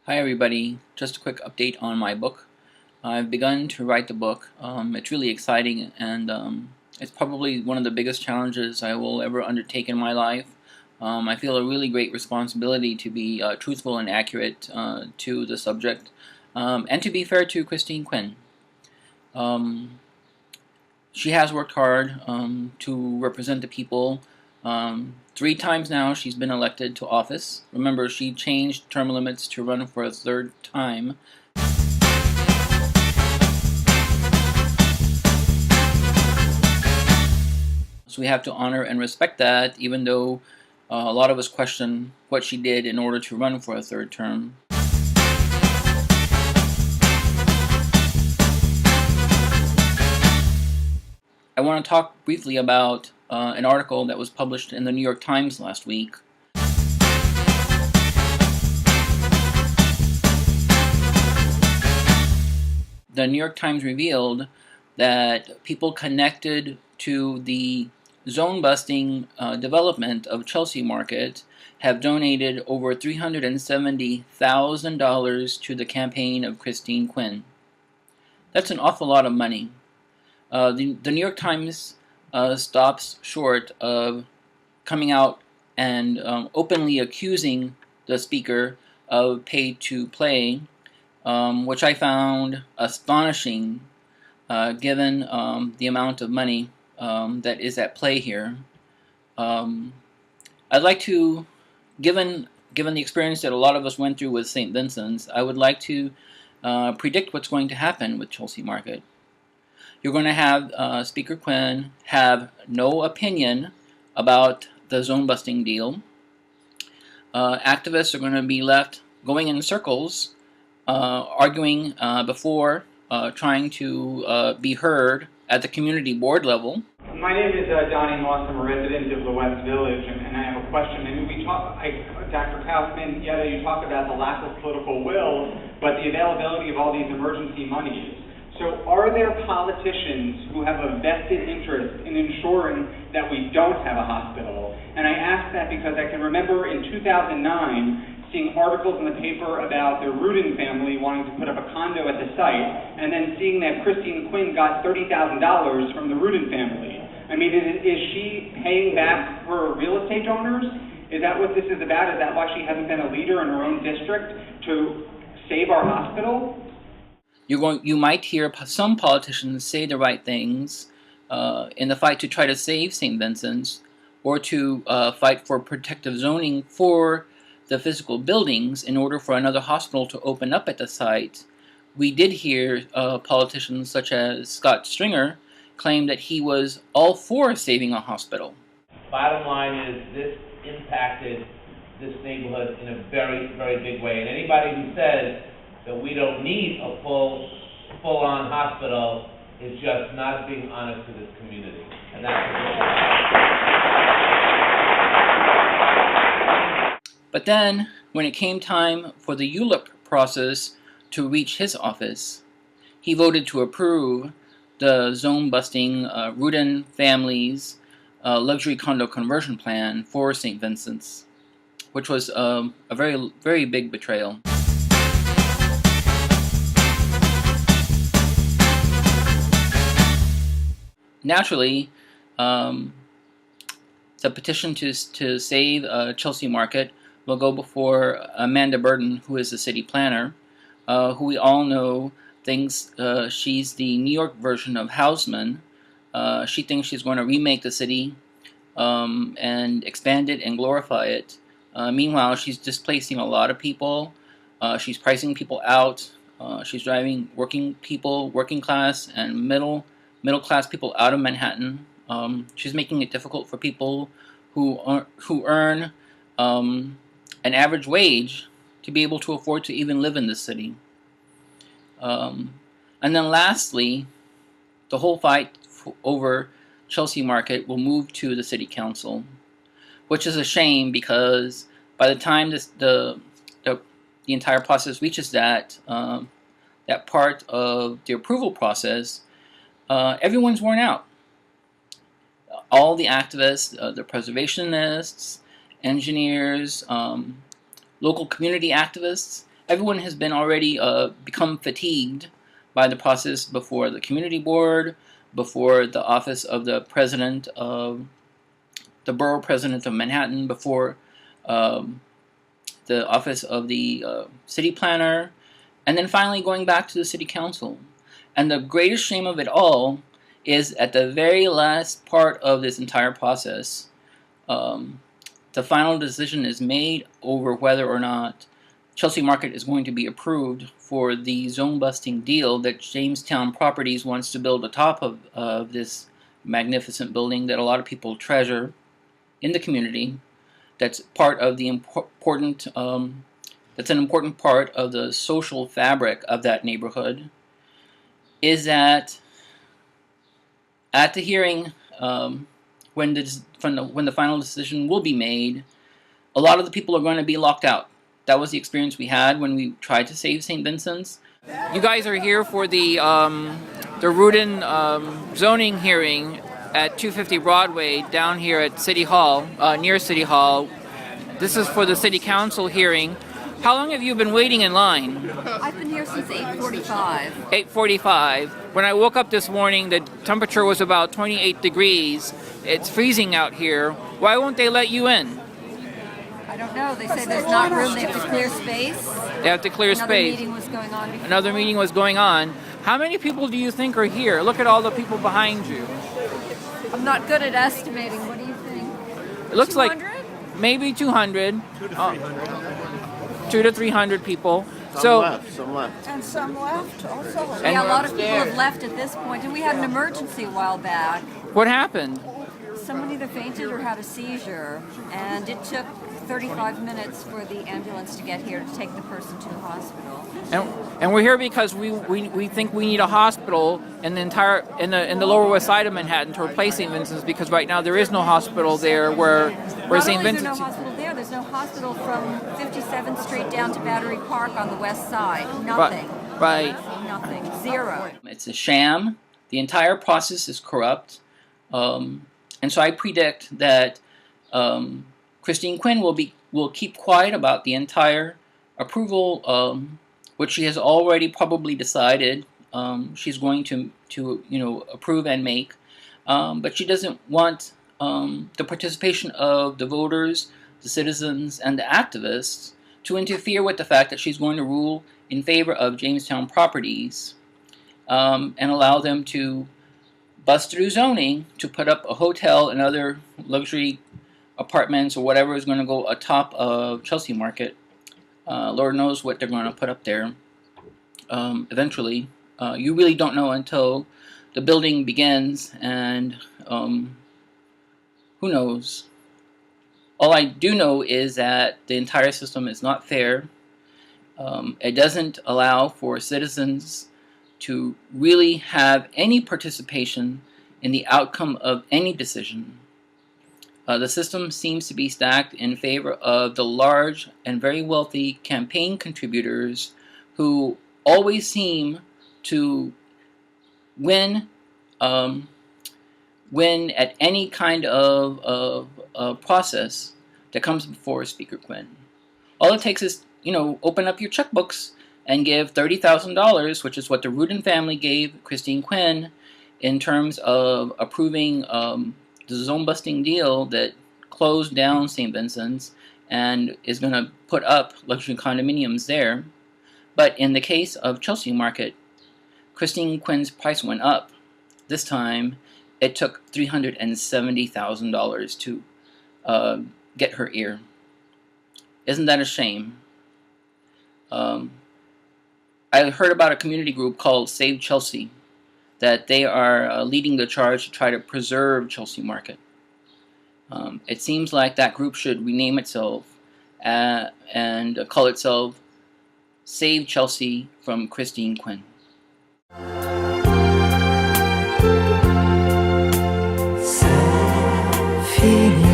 Hi everybody, just a quick update on my book. I've begun to write the book. It's really exciting and it's probably one of the biggest challenges I will ever undertake in my life. I feel a really great responsibility to be truthful and accurate to the subject and to be fair to Christine Quinn. She has worked hard to represent the people. 3 times now she's been elected to office. Remember, she changed term limits to run for a 3rd time. So we have to honor and respect that, even though a lot of us question what she did in order to run for a 3rd term. I want to talk briefly about an article that was published in the New York Times last week. The New York Times revealed that people connected to the zone busting development of Chelsea Market have donated over $370,000 to the campaign of Christine Quinn. That's an awful lot of money. The New York Times stops short of coming out and openly accusing the speaker of pay-to-play, which I found astonishing given the amount of money that is at play here. I'd like to, given the experience that a lot of us went through with St. Vincent's, I would like to predict what's going to happen with Chelsea Market. You're going to have Speaker Quinn have no opinion about the zone busting deal. Activists are going to be left going in circles, arguing before trying to be heard at the community board level. My name is Donnie Moss. I'm a resident of the West Village, and I have a question. I mean, Dr. Kaufman, you talk about the lack of political will, but the availability of all these emergency monies. So are there politicians who have a vested interest in ensuring that we don't have a hospital? And I ask that because I can remember in 2009 seeing articles in the paper about the Rudin family wanting to put up a condo at the site, and then seeing that Christine Quinn got $30,000 from the Rudin family. I mean, is she paying back her real estate owners? Is that what this is about? Is that why she hasn't been a leader in her own district to save our hospital? You might hear some politicians say the right things in the fight to try to save St. Vincent's, or to fight for protective zoning for the physical buildings in order for another hospital to open up at the site. We did hear politicians such as Scott Stringer claim that he was all for saving a hospital. Bottom line is this impacted this neighborhood in a very, very big way. And anybody who says that we don't need a full-on hospital is just not being honest to this community. And that's But then, when it came time for the ULIP process to reach his office, he voted to approve the zone-busting Rudin family's luxury condo conversion plan for St. Vincent's, which was a very, very big betrayal. Naturally, the petition to save Chelsea Market will go before Amanda Burton, who is the city planner, who we all know thinks she's the New York version of Houseman. She thinks she's going to remake the city and expand it and glorify it. Meanwhile, she's displacing a lot of people. She's pricing people out. She's driving working people, working class and middle class people out of Manhattan. She's making it difficult for people who earn an average wage to be able to afford to even live in this city. And then lastly, the whole fight over Chelsea Market will move to the city council, which is a shame because by the time the entire process reaches that part of the approval process, everyone's worn out. All the activists, the preservationists, engineers, local community activists, everyone has been already become fatigued by the process before the community board, before the office of the president of the borough president of Manhattan, before the office of the city planner, and then finally going back to the city council. And the greatest shame of it all is at the very last part of this entire process, the final decision is made over whether or not Chelsea Market is going to be approved for the zone-busting deal that Jamestown Properties wants to build atop of this magnificent building that a lot of people treasure in the community. That's part of the that's an important part of the social fabric of that neighborhood. Is that at the hearing, when the final decision will be made, a lot of the people are going to be locked out. That was the experience we had when we tried to save St. Vincent's. You guys are here for the Rudin zoning hearing at 250 Broadway down here at City Hall, near City Hall. This is for the City Council hearing. How long have you been waiting in line? I've been here since 8:45. 8:45. When I woke up this morning, the temperature was about 28 degrees. It's freezing out here. Why won't they let you in? I don't know. They say there's not room. They have to clear space. They have to clear space. Another meeting was going on before. Another meeting was going on. How many people do you think are here? Look at all the people behind you. I'm not good at estimating. What do you think? It looks 200? like maybe 200. 200 to 300 people. Some left. And some left also. Yeah, a lot of people have left at this point, and we had an emergency a while back. What happened? Someone either fainted or had a seizure, and it took 35 minutes for the ambulance to get here to take the person to the hospital. And we're here because we think we need a hospital in the Lower West Side of Manhattan to replace St. Vincent's, because right now there is no hospital there where St. Vincent's. Not only is there no hospital there, there's no hospital from 57th Street down to Battery Park on the west side. Nothing. Right. Nothing. Zero. It's a sham. The entire process is corrupt. And so I predict that Christine Quinn will keep quiet about the entire approval, which she has already probably decided she's going to approve and make, but she doesn't want the participation of the voters, the citizens, and the activists to interfere with the fact that she's going to rule in favor of Jamestown Properties and allow them to bust through zoning to put up a hotel and other luxury apartments or whatever is going to go atop of Chelsea Market. Lord knows what they're going to put up there eventually. You really don't know until the building begins, and who knows. All I do know is that the entire system is not fair. It doesn't allow for citizens to really have any participation in the outcome of any decision. The system seems to be stacked in favor of the large and very wealthy campaign contributors who always seem to win at any kind of process that comes before Speaker Quinn. All it takes is, open up your checkbooks and give $30,000, which is what the Rudin family gave Christine Quinn in terms of approving the zone-busting deal that closed down St. Vincent's and is going to put up luxury condominiums there. But in the case of Chelsea Market, Christine Quinn's price went up. This time, it took $370,000 to get her ear. Isn't that a shame? I heard about a community group called Save Chelsea, that they are leading the charge to try to preserve Chelsea Market. It seems like that group should rename itself and call itself Save Chelsea from Christine Quinn. Feeling